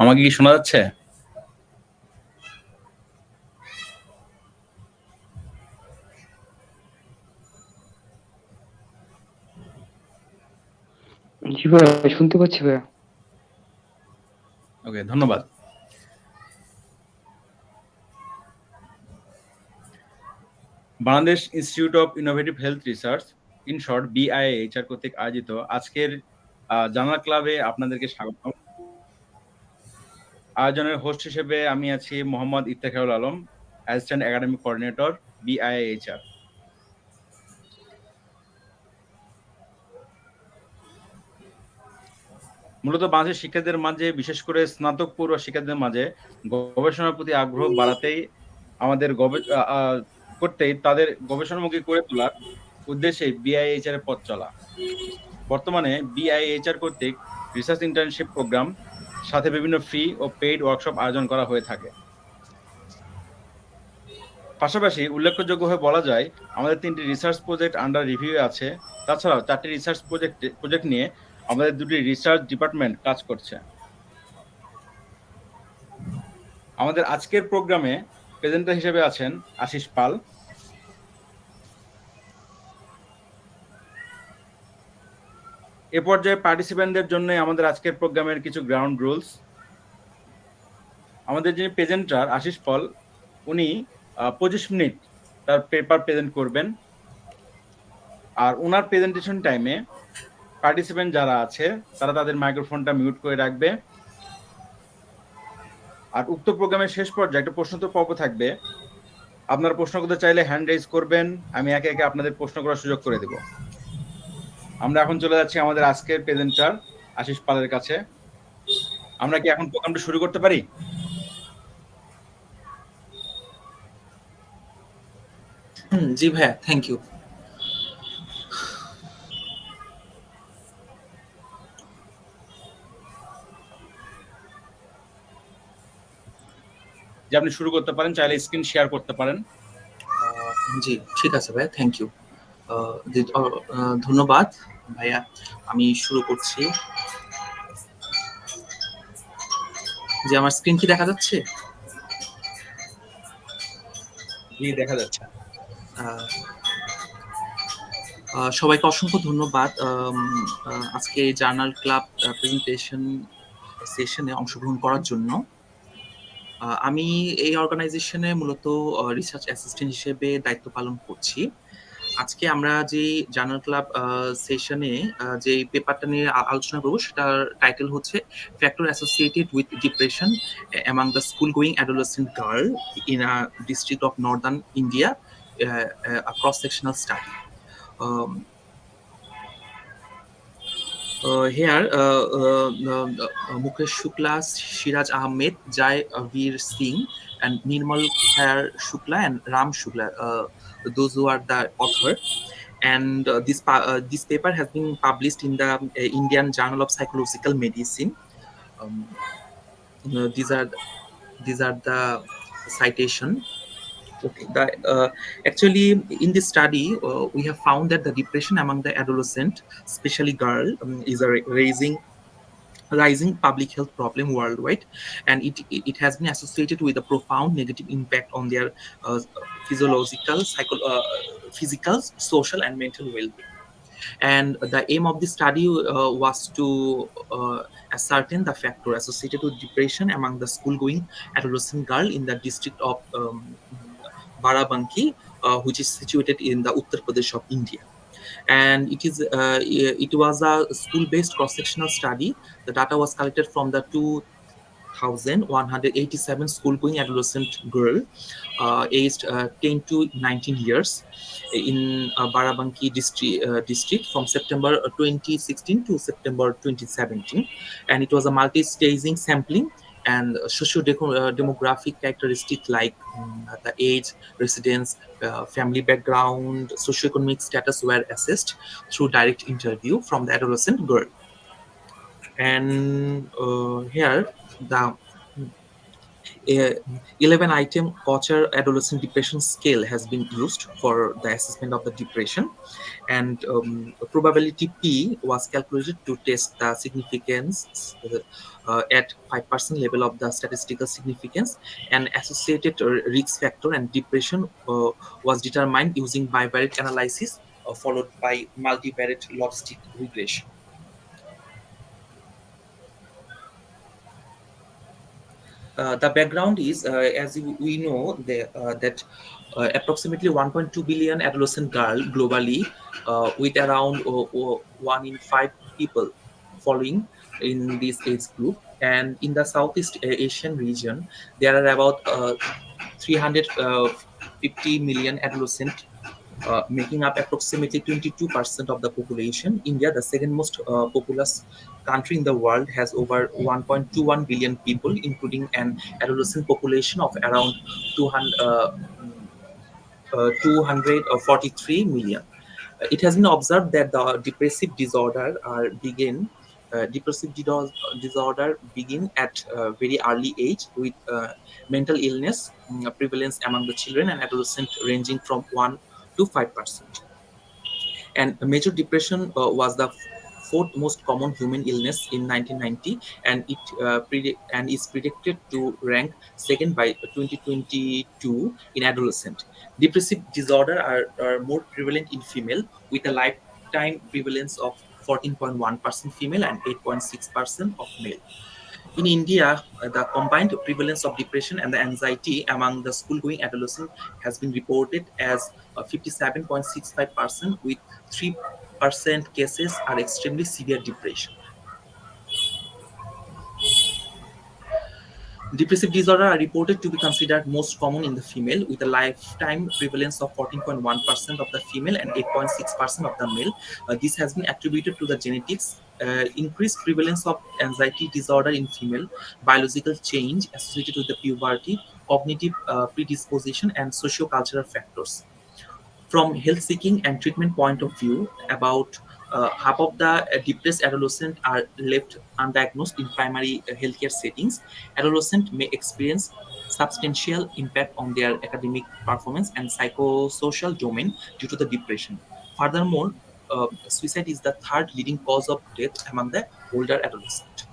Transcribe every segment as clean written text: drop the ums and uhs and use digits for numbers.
আমাকে কি শোনা যাচ্ছে? জি ভাই, শুনতে পাচ্ছি ভাইয়া। ওকে, ধন্যবাদ। Bangladesh institute of innovative health research, in short BIHR কর্তৃক আয়োজিত আজকের জার্নাল ক্লাবে আপনাদেরকে স্বাগতম। আয়োজনের হোস্ট হিসেবে আমি আছি Mohammad Iftekharul Alam, assistant academic coordinator, BIHR। মূলত বাংলাদেশের শিক্ষার্থীদের মাঝে, বিশেষ করে স্নাতক পড়ুয়া শিক্ষার্থীদের মাঝে গবেষণার প্রতি আগ্রহ বাড়াতেই আমাদের করতেই তাদের গবেষণামুখী করে তোলার উদ্দেশ্যে BIHR এর পথ চলা। বর্তমানে BIHR কর্তৃক রিসার্চ ইন্টার্নশিপ প্রোগ্রাম সাথে বিভিন্ন ফ্রি ও পেইড ওয়ার্কশপ আয়োজন করা হয়ে থাকে। পাশাপাশি উল্লেখযোগ্য হয়ে বলা যায়, আমাদের 3টি রিসার্চ প্রজেক্ট আন্ডার রিভিউ আছে। তাছাড়াও 4টি রিসার্চ প্রজেক্ট নিয়ে আমাদের 2টি রিসার্চ ডিপার্টমেন্ট কাজ করছে। আমাদের আজকের প্রোগ্রামে প্রেজেন্টার হিসেবে আছেন আশিস পাল। এ পর্যায়ে পার্টিসিপেন্টদের জন্য আমাদের আজকের প্রোগ্রামের কিছু গ্রাউন্ড রুলস। আমাদের যিনি প্রেজেন্টার আশিস পাল, উনি 25 মিনিট তার পেপার প্রেজেন্ট করবেন। আর ওনার প্রেজেন্টেশন টাইমে পার্টিসিপেন্ট যারা আছে তারা তাদের মাইক্রোফোনটা মিউট করে রাখবে। আর উক্ত প্রোগ্রামের শেষ পর্যায়ে একটা প্রশ্নোত্তর পর্ব থাকবে। আপনারা প্রশ্ন করতে চাইলে হ্যান্ড রেজ করবেন, আমি একে একে আপনাদের প্রশ্ন করার সুযোগ করে দেব। আমরা এখন চলে যাচ্ছি আমাদের আজকের প্রেজেন্টার আশিস পালের কাছে। আমরা কি এখন প্রোগ্রামটা শুরু করতে পারি? জি ভাইয়া, থ্যাংক ইউ। যে আপনি শুরু করতে পারেন, চাইলে স্ক্রিন শেয়ার করতে পারেন। জি ঠিক আছে ভাইয়া, থ্যাংক ইউ। ধন্যবাদ ভাইয়া। আমি শুরু করছি। যে আমার স্ক্রিন কি দেখা যাচ্ছে? জি, দেখা যাচ্ছে। সবাইকে অসংখ্য ধন্যবাদ আজকে জার্নাল ক্লাব প্রেজেন্টেশন সেশনে অংশগ্রহণ করার জন্য। আমি এই অর্গানাইজেশনে মূলত রিসার্চ অ্যাসিস্ট্যান্ট হিসেবে দায়িত্ব পালন করছি। আজকে আমরা যে জার্নাল ক্লাব সেশনে যে পেপারটা নিয়ে আলোচনা করব, সেটার টাইটেল হচ্ছে factor associated with depression among the school going adolescent girl in a district of Northern India, cross sectional study. Here, Mukesh Shukla, Shiraj Ahmed, Jai Veer Singh, and Nirmal Khair Shukla and Ram Shukla, those who are the author. And this paper has been published in the Indian Journal of Psychological Medicine. These are the citation. Okay. Actually, in this study, we have found that the depression among the adolescent, especially girl, is a rising public health problem worldwide, and it has been associated with a profound negative impact on their physical, social, and mental well-being. And the aim of the study was to ascertain the factor associated with depression among the school-going adolescent girl in the district of Barabanki, which is situated in the Uttar Pradesh of India. And it was a school-based cross-sectional study. The data was collected from the 2,187 school-going adolescent girl aged 10 to 19 years in Barabanki district from September 2016 to September 2017. And it was a multi-staging sampling, and socio-demographic characteristics like the age, residence, family background, socioeconomic status were assessed through direct interview from the adolescent girl. And here, a 11-item Kocher adolescent depression scale has been used for the assessment of the depression, and probability P was calculated to test the significance at 5% level of the statistical significance, and associated risk factor and depression was determined using bivariate analysis followed by multivariate logistic regression. The background is, as we know, that approximately 1.2 billion adolescent girls globally, with around 1 in 5 people following in this age group. And in the Southeast Asian region, there are about 350 million adolescents, making up approximately 22% of the population. India, the second most populous country in the world, has over 1.21 billion people, including an adolescent population of around 243 million. It has been observed that the depressive disorder begin at a very early age, with mental illness prevalence among the children and adolescents ranging from 1 to 5%. And major depression was the fourth most common human illness in 1990, and it is predicted to rank second by 2022 in adolescent. Depressive disorder are more prevalent in female, with a lifetime prevalence of 14.1% female and 8.6% of male. In India, the combined prevalence of depression and the anxiety among the school-going adolescent has been reported as 57.65%, with 3% cases are extremely severe depression. Depressive disorder are reported to be considered most common in the female, with a lifetime prevalence of 14.1% of the female and 8.6% of the male. This has been attributed to the genetics, increased prevalence of anxiety disorder in female, biological change associated with the puberty, cognitive predisposition, and socio-cultural factors. From health seeking and treatment point of view, about half of the depressed adolescents are left undiagnosed in primary healthcare settings. Adolescents may experience substantial impact on their academic performance and psychosocial domain due to the depression. Furthermore, suicide is the third leading cause of death among the older adolescents.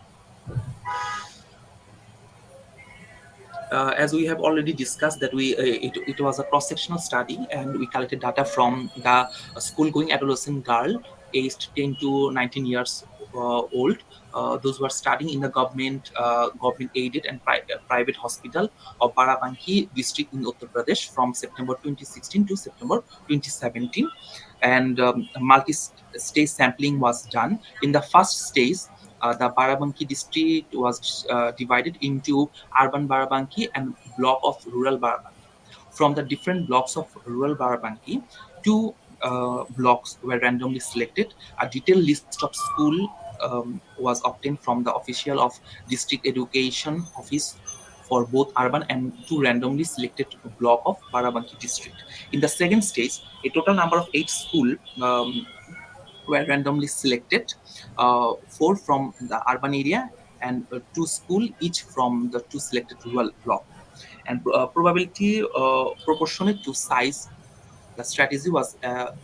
As we have already discussed, that it was a cross-sectional study, and we collected data from the school-going adolescent girl aged 10 to 19 years old. Those who are studying in the government aided and private hospital of Barabanki district in Uttar Pradesh from September 2016 to September 2017, and multi-stage sampling was done. In the first stage, the Barabanki district was divided into urban Barabanki and block of rural Barabanki. From the different blocks of rural Barabanki, two blocks were randomly selected. A detailed list of school was obtained from the official of district education office for both urban and two randomly selected block of Barabanki district. In the second stage, a total number of 8 schools were randomly selected, 4 from the urban area and 2 schools each from the 2 selected rural block. And probability proportionate to size, the strategy was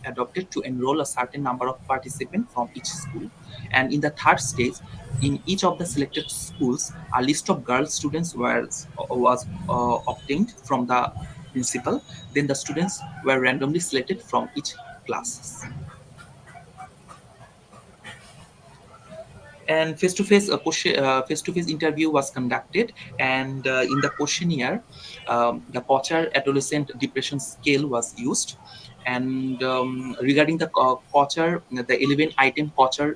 adopted to enroll a certain number of participants from each school. And in the third stage, in each of the selected schools, a list of girl students was obtained from the principal. Then the students were randomly selected from each classes. And face-to-face interview was conducted, and in the questionnaire, the Kocher adolescent depression scale was used. And regarding the Kocher, the 11-item Kocher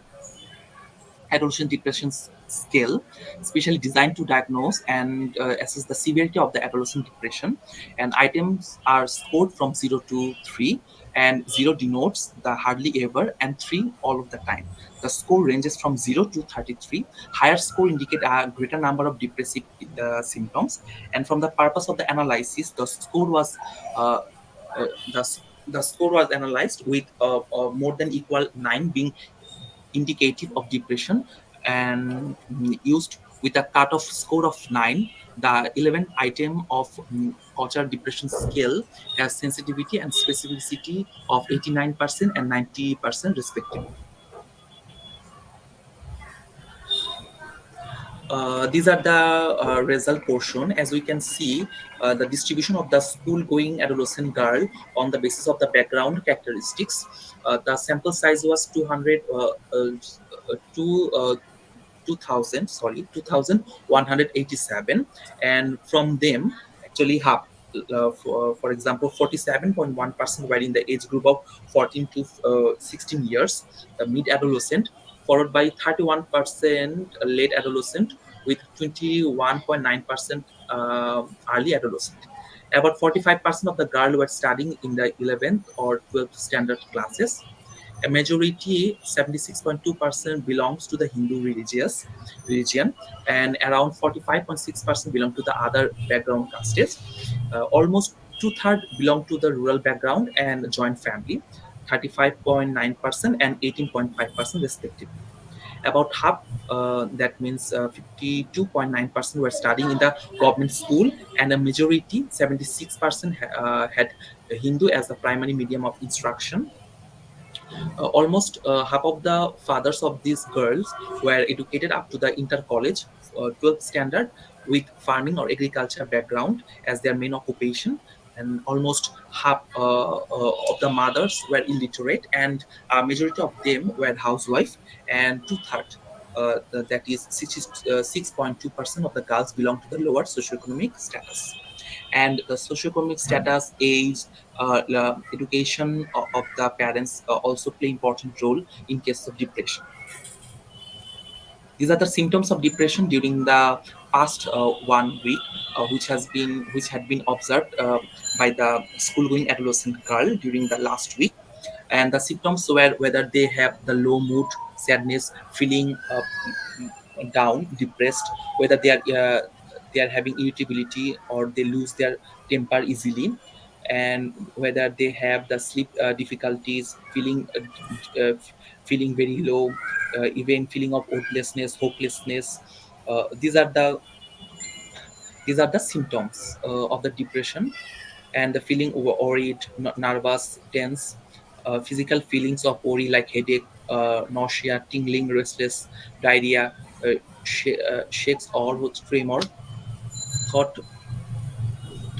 adolescent depression scale, specially designed to diagnose and assess the severity of the adolescent depression. And items are scored from 0 to 3, and 0 denotes the hardly ever, and 3 all of the time. The score ranges from 0 to 33. Higher score indicate a greater number of depressive symptoms. And from the purpose of the analysis, uh, uh, the, the score was analyzed with more than equal 9 being indicative of depression, and used with a cutoff score of 9. The 11th item of Kochar depression scale has sensitivity and specificity of 89% and 90% respectively. These are the result portion. As we can see, the distribution of the school-going adolescent girl on the basis of the background characteristics. The sample size was 2187, and from them actually half, for example 47.1% were in the age group of 14 to 16 years, the mid adolescent, followed by 31% late adolescent, with 21.9% early adolescent. About 45% of the girls were studying in the 11th or 12th standard classes. A majority, 76.2%, belongs to the Hindu religion, and around 45.6% belong to the other background castes. Almost two-thirds belong to the rural background and joint family, 35.9% and 18.5% respectively. About half, that means 52.9%, were studying in the government school, and a majority, 76%, had Hindu as the primary medium of instruction. Almost half of the fathers of these girls were educated up to the inter college 12th standard, with farming or agriculture background as their main occupation, and almost half of the mothers were illiterate, and a majority of them were housewife, and two-thirds, that is 6.2% of the girls belong to the lower socioeconomic status. And the socioeconomic status, age, the education of the parents also play important role in case of depression. These are the symptoms of depression during the past 1 week, which had been observed by the school-going adolescent girl during the last week. And the symptoms were whether they have the low mood, sadness, feeling down, depressed, whether they are having irritability or they lose their temper easily, and whether they have the sleep difficulties, feeling very low, even feeling of hopelessness, hopelessness. These are the symptoms of the depression. And the feeling worried, nervous, tense, physical feelings of worry like headache, nausea, tingling, restless, diarrhea, shakes or tremor, thought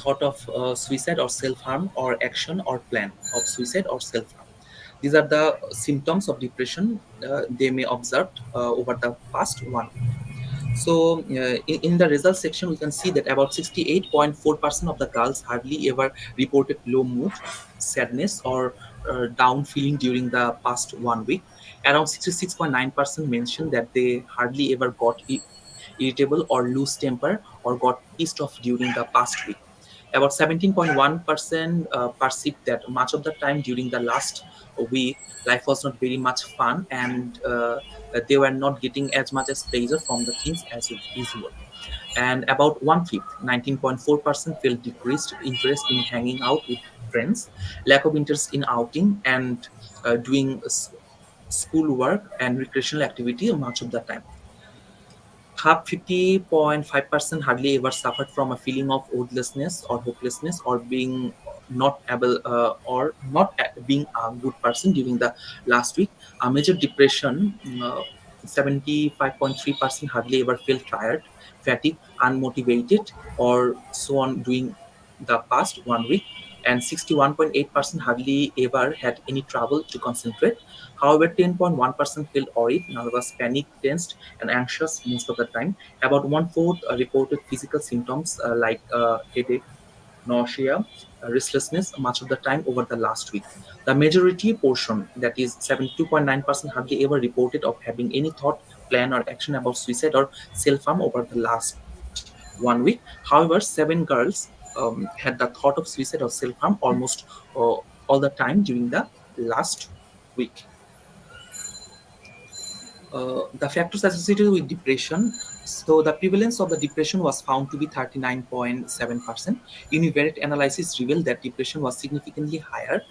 thought of suicide or self-harm, or action or plan of suicide or self-harm. These are the symptoms of depression they may observe over the past 1 week. So, in the results section, we can see that about 68.4% of the girls hardly ever reported low mood, sadness, or down feeling during the past 1 week. Around 66.9% mentioned that they hardly ever got irritable or lose temper or got pissed off during the past week. About 17.1% perceived that much of the time during the last week, life was not very much fun, and they were not getting as much as pleasure from the things as usual. And about one-fifth, 19.4%, felt decreased interest in hanging out with friends, lack of interest in outing and doing school work and recreational activity much of the time. Half, 50.5%, hardly ever suffered from a feeling of worthlessness or hopelessness, or being not able not being a good person during the last week. A major depression, 75.3%, hardly ever felt tired, fatigued, unmotivated, or so on during the past 1 week. And 61.8% hardly ever had any trouble to concentrate. However, 10.1% felt worried, nervous, panic, tensed, and anxious most of the time. About one-fourth reported physical symptoms like headache, nausea, restlessness much of the time over the last week. The majority portion, that is 72.9%, hardly ever reported of having any thought, plan, or action about suicide or self-harm over the last 1 week. However, 7 girls had the thought of suicide or self-harm almost all the time during the last week. The factors associated with depression. So the prevalence of the depression was found to be 39.7%. Univariate analysis revealed that depression was significantly higher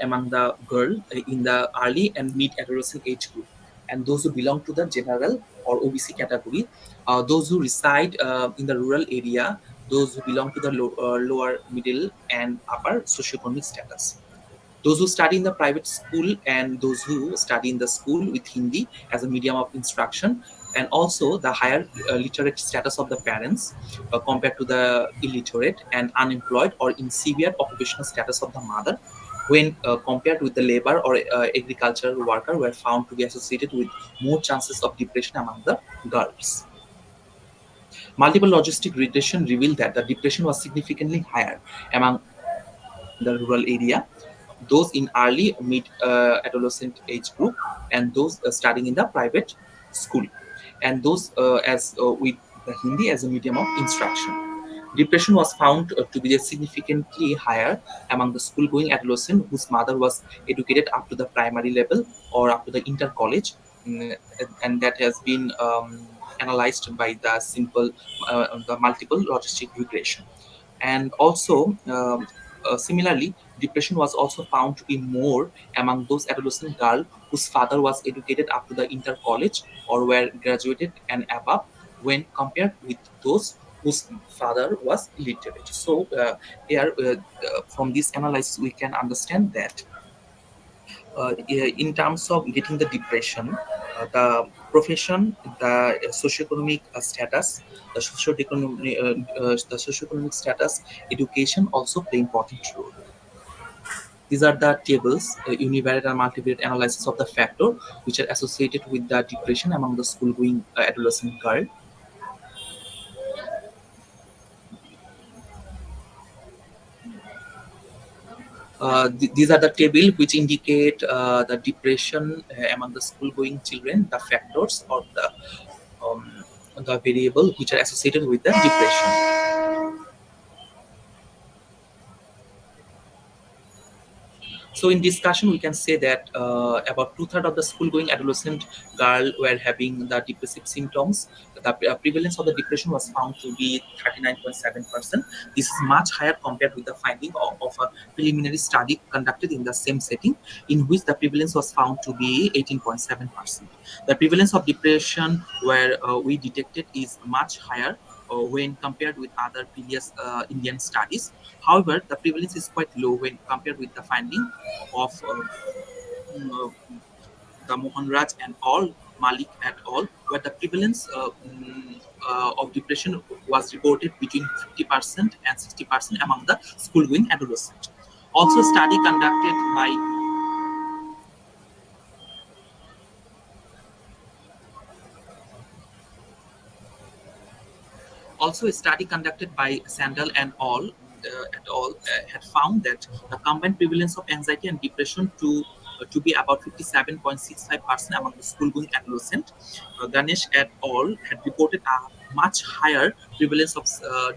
among the girl in the early and mid-adolescent age group. and those who belong to the general or OBC category, those who reside in the rural area, those who belong to the lower, middle, and upper socioeconomic status, those who study in the private school and those who study in the school with Hindi as a medium of instruction, and also the higher literate status of the parents compared to the illiterate and unemployed or in severe occupational status of the mother when compared with the labor or agricultural worker were found to be associated with more chances of depression among the girls. Multiple logistic regression revealed that the depression was significantly higher among the rural area, those in early mid adolescent age group, and those studying in the private school, and those as with the Hindi as a medium of instruction. Depression was found to be significantly higher among the school-going adolescent whose mother was educated up to the primary level or up to the inter college, and that has been analyzed by the multiple logistic regression. And also, similarly, depression was also found to be more among those adolescent girls whose father was educated up to the inter college or were graduated and above when compared with those whose father was illiterate. So, from this analysis, we can understand that in terms of getting the depression, the profession, the socioeconomic status, the socioeconomic status, education also play important role. These are the tables, univariate and multivariate analysis of the factor which are associated with the depression among the school-going adolescent girl. These are the table which indicate the depression among the school-going children, the factors or um, the variable which are associated with the depression. So in discussion, we can say that about two-thirds of the school-going adolescent girl were having the depressive symptoms. The prevalence of the depression was found to be 39.7%. This is much higher compared with the finding of a preliminary study conducted in the same setting, in which the prevalence was found to be 18.7%. The prevalence of depression where we detected is much higher when compared with other previous Indian studies. However, the prevalence is quite low when compared with the finding of the Mohan Raj and all, Malik et al., where the prevalence of depression was reported between 50% and 60% among the school-going adolescents. Also, a study conducted by Also, a study conducted by Sandel and all had found that the combined prevalence of anxiety and depression to be about 57.65% among the school-going adolescent. Ganesh et al. Had reported a much higher prevalence of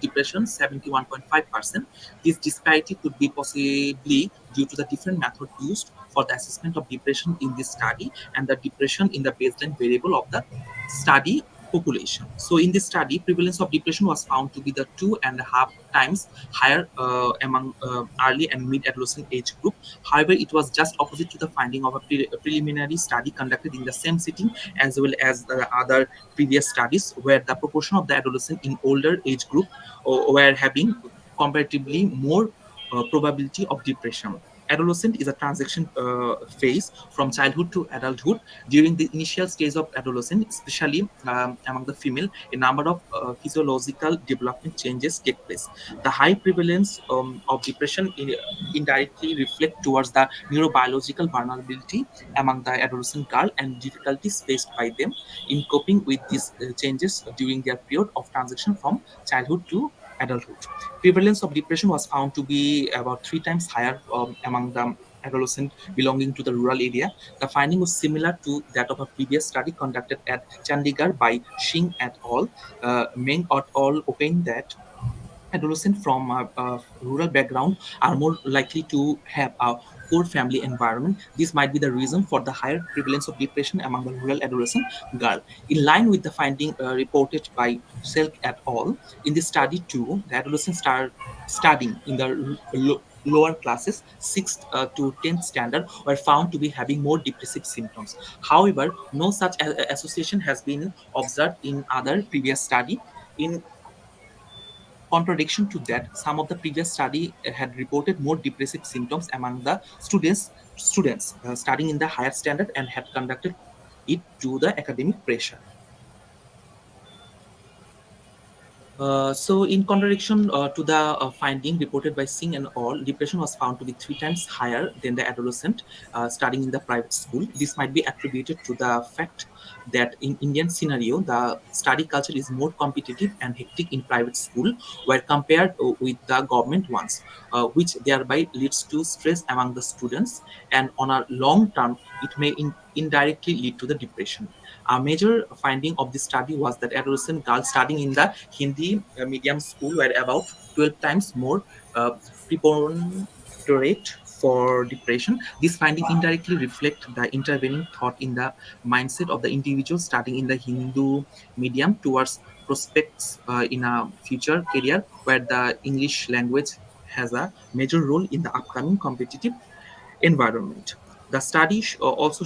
depression, 71.5%. This disparity could be possibly due to the different method used for the assessment of depression in this study and the depression in the baseline variable of the study population. So in this study, prevalence of depression was found to be the 2.5 times higher among early and mid-adolescent age group. However, it was just opposite to the finding of a preliminary study conducted in the same setting as well as the other previous studies where the proportion of the adolescent in older age group were having comparatively more probability of depression. Adolescent is a transition phase from childhood to adulthood. During the initial stage of adolescence, especially among the female, a number of physiological development changes take place. The high prevalence of depression indirectly reflect towards the neurobiological vulnerability among the adolescent girl and difficulties faced by them in coping with these changes during their period of transition from childhood to adulthood. Prevalence of depression was found to be about 3 times higher among the adolescent belonging to the rural area. The finding was similar to that of a previous study conducted at Chandigarh by Singh et al. Meng et al. Opined that adolescents from a rural background are more likely to have a poor family environment. This might be the reason for the higher prevalence of depression among the rural adolescent girl. In line with the finding reported by Selk et al., in this study too, the adolescents start studying in the lower classes, 6th to 10th standard, were found to be having more depressive symptoms. However, no such association has been observed in other previous study. In contradiction to that, some of the previous study had reported more depressive symptoms among the students studying in the higher standard and had conducted it to the academic pressure. So, in contradiction to the finding reported by Singh and all, depression was found to be 3 times higher than the adolescent studying in the private school. This might be attributed to the fact that in Indian scenario, the study culture is more competitive and hectic in private school, where compared with the government ones, which thereby leads to stress among the students, and on a long term, it may indirectly lead to the depression. A major finding of this study was that adolescent girls studying in the Hindi medium school were about 12 times more preponderant for depression. This finding indirectly reflect the intervening thought in the mindset of the individual studying in the Hindu medium towards prospects in a future career where the English language has a major role in the upcoming competitive environment. The study also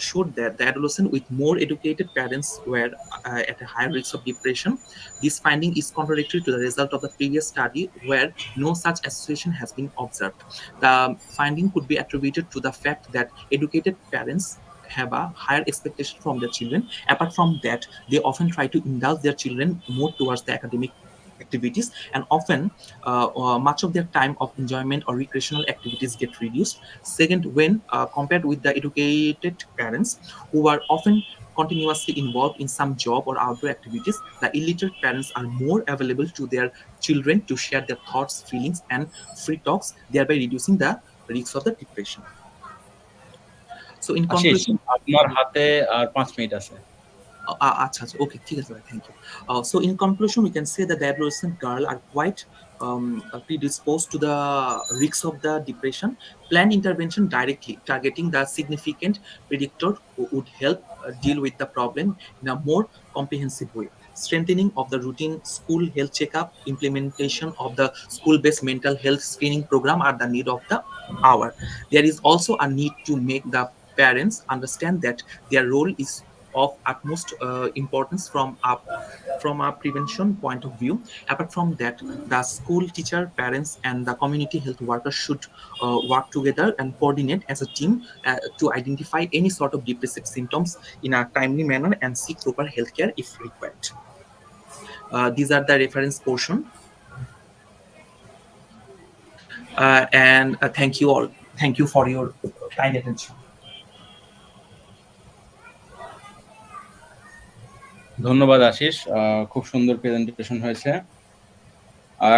showed that the adolescents with more educated parents were at a higher risk of depression. This finding is contradictory to the result of the previous study, where no such association has been observed. The finding could be attributed to the fact that educated parents have a higher expectation from their children. Apart from that, they often try to indulge their children more towards the academic activities, and often much of their time of enjoyment or recreational activities get reduced. Second, when compared with the educated parents who are often continuously involved in some job or outdoor activities, the illiterate parents are more available to their children to share their thoughts, feelings, and free talks, thereby reducing the risks of the depression. So, in Ashis, conclusion, আপনার হাতে আর 5 minute আছে। আচ্ছা, আচ্ছা, okay, ঠিক আছে ভাই, thank you. So in conclusion, we can say that the adolescent girl are quite predisposed to the risks of the depression. Planned intervention directly targeting the significant predictor would help deal with the problem in a more comprehensive way. Strengthening of the routine school health checkup, implementation of the school-based mental health screening program are the need of the hour. There is also a need to make the parents understand that their role is of utmost importance from a prevention point of view. Apart from that, the school teacher, parents, and the community health workers should work together and coordinate as a team to identify any sort of depressive symptoms in a timely manner and seek proper health care if required. These are the reference portion. And thank you all. Thank you for your kind attention. ধন্যবাদ আশিস, খুব সুন্দর presentation হয়েছে।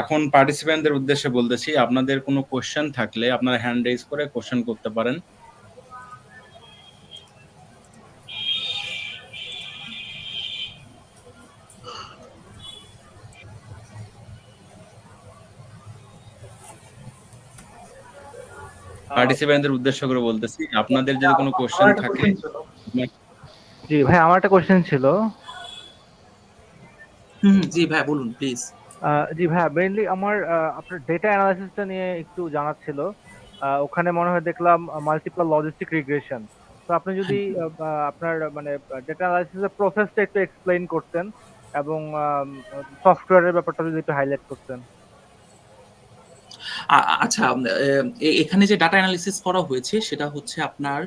এখন পার্টিসিপেন্টদের উদ্দেশ্যে বলতেছি, আপনাদের কোনো question থাকলে আপনারা হ্যান্ড রেজ করে কোশ্চেন করতে পারেন। পার্টিসিপেন্টদের উদ্দেশ্য করে বলতেছি, আপনাদের যদি কোনো কোশ্চেন থাকে। জি ভাই, আমার একটা কোশ্চেন ছিল। জি ভাই, বলুন প্লিজ। জি ভাই, মেইনলি আমার আপনার ডেটা অ্যানালাইসিসটা নিয়ে একটু জানার ছিল। ওখানে মনে হয় দেখলাম মাল্টিপল লজিস্টিক রিগ্রেশন। তো আপনি যদি আপনার মানে ডেটা অ্যানালাইসিসের প্রসেসটা একটু এক্সপ্লেইন করতেন, এবং সফটওয়্যারের ব্যাপারটা যদি একটু হাইলাইট করতেন। আচ্ছা, এখানে যে ডাটা অ্যানালিসিস করা হয়েছে সেটা হচ্ছে আপনার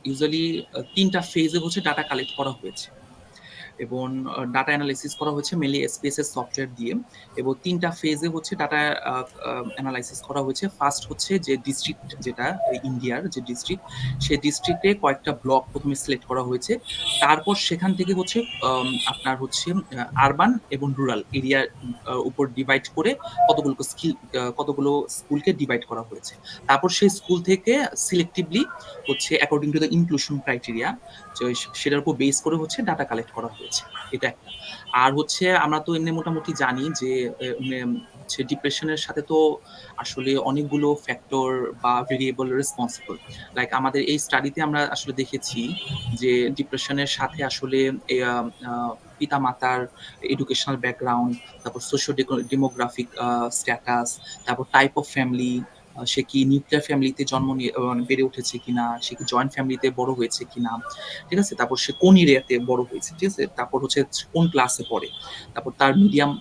ইউজুয়ালি 3টা ফেজে হচ্ছে ডাটা কালেক্ট করা হয়েছে, এবং ডাটা অ্যানালাইসিস করা হয়েছে মেনলি এসপিএসএস সফটওয়্যার দিয়ে, এবং 3টা ফেজে হচ্ছে ডাটা অ্যানালাইসিস করা হয়েছে। ফার্স্ট হচ্ছে যে ডিস্ট্রিক্ট, যেটা ইন্ডিয়ার যে ডিস্ট্রিক্ট, সেই ডিস্ট্রিক্টে কয়েকটা ব্লক প্রথমে সিলেক্ট করা হয়েছে। তারপর সেখান থেকে হচ্ছে আপনার হচ্ছে আরবান এবং রুরাল এরিয়ার উপর ডিভাইড করে কতগুলো স্কুলকে ডিভাইড করা হয়েছে। তারপর সেই স্কুল থেকে সিলেক্টিভলি হচ্ছে according to the inclusion criteria, সেটার উপর বেস করে হচ্ছে ডাটা কালেক্ট করা হয়েছে। এটা একটা। আর হচ্ছে আমরা তো এমনি মোটামুটি জানি যে হচ্ছে ডিপ্রেশনের সাথে তো আসলে অনেকগুলো ফ্যাক্টর বা ভেরিয়েবল রেসপন্সিবল। লাইক আমাদের এই স্টাডিতে আমরা আসলে দেখেছি যে ডিপ্রেশনের সাথে আসলে পিতামাতার এডুকেশনাল ব্যাকগ্রাউন্ড, তারপর সোশিও ডেমোগ্রাফিক স্ট্যাটাস, তারপর টাইপ অফ ফ্যামিলি, সে কি নিউক্লিয়ার ফ্যামিলিতে জন্ম নিয়ে মানে বেড়ে উঠেছে কিনা, সে কি জয়েন্ট ফ্যামিলিতে বড় হয়েছে কিনা, ঠিক আছে? তারপর সে কোন এরিয়াতে বড় হয়েছে, ঠিক আছে? তারপর হচ্ছে কোন ক্লাসে পড়ে, তারপর তার মিডিয়াম,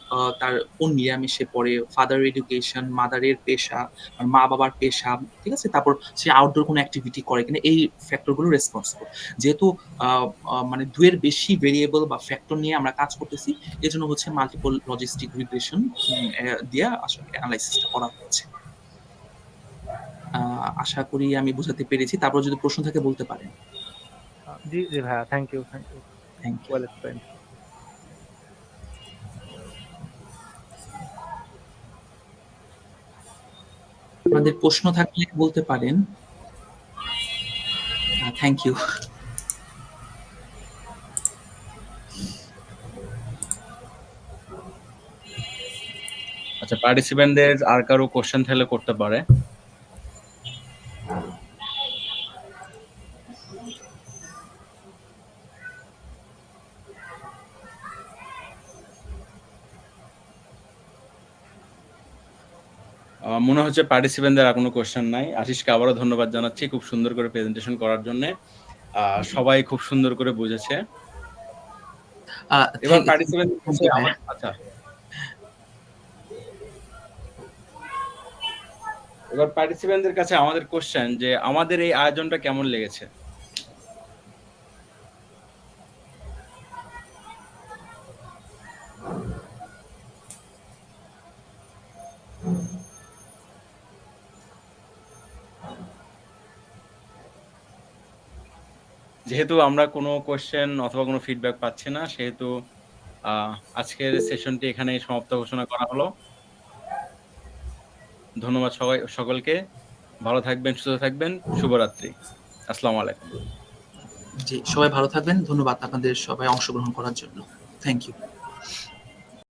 তার কোন মিডিয়ামে সে পড়ে, ফাদার এডুকেশন, মাদারের পেশা, আর মা বাবার পেশা, ঠিক আছে? তারপর সে আউটডোর কোনো অ্যাক্টিভিটি করে কিনা, এই ফ্যাক্টরগুলো রেসপন্সিবল। যেহেতু মানে দুয়ের বেশি ভেরিয়েবল বা ফ্যাক্টর নিয়ে আমরা কাজ করতেছি, এজন্য হচ্ছে মাল্টিপল লজিস্টিক রিগ্রেশন দিয়ে আসলে অ্যানালাইসিসটা করা হচ্ছে। আশা করি আমি বোঝাতে পেরেছি। তারপর যদি প্রশ্ন থাকে বলতে পারেন। জি জি ভাইয়া, thank you, thank you. Well explained. আপনাদের প্রশ্ন থাকলে বলতে পারেন। Thank you. আচ্ছা, পার্টিসিপেন্টদের আর কারো কোশ্চেন থাকলে করতে পারে। মনে হচ্ছে পার্টিসিপেন্টদের আর কোনো কোশ্চেন নাই। আশিসকে আবারও ধন্যবাদ জানাচ্ছি খুব সুন্দর করে প্রেজেন্টেশন করার জন্য। সবাই খুব সুন্দর করে বুঝেছে। এবার পার্টিসিপেন্টদের কাছে আচ্ছা, এবার পার্টিসিপেন্টদের কাছে আমাদের কোশ্চেন যে আমাদের এই আয়োজনটা কেমন লেগেছে? যেহেতু আমরা কোনো কোশ্চেন অথবা কোনো ফিডব্যাক পাচ্ছি না, সেহেতু আজকের সেশনটি এখানেই সমাপ্ত ঘোষণা করা হলো। ধন্যবাদ সকলকে। ভালো থাকবেন, সুস্থ থাকবেন। শুভরাত্রি। আসসালামু আলাইকুম। জি, সবাই ভালো থাকবেন। ধন্যবাদ আপনাদের সবাই অংশগ্রহণ করার জন্য। Thank you.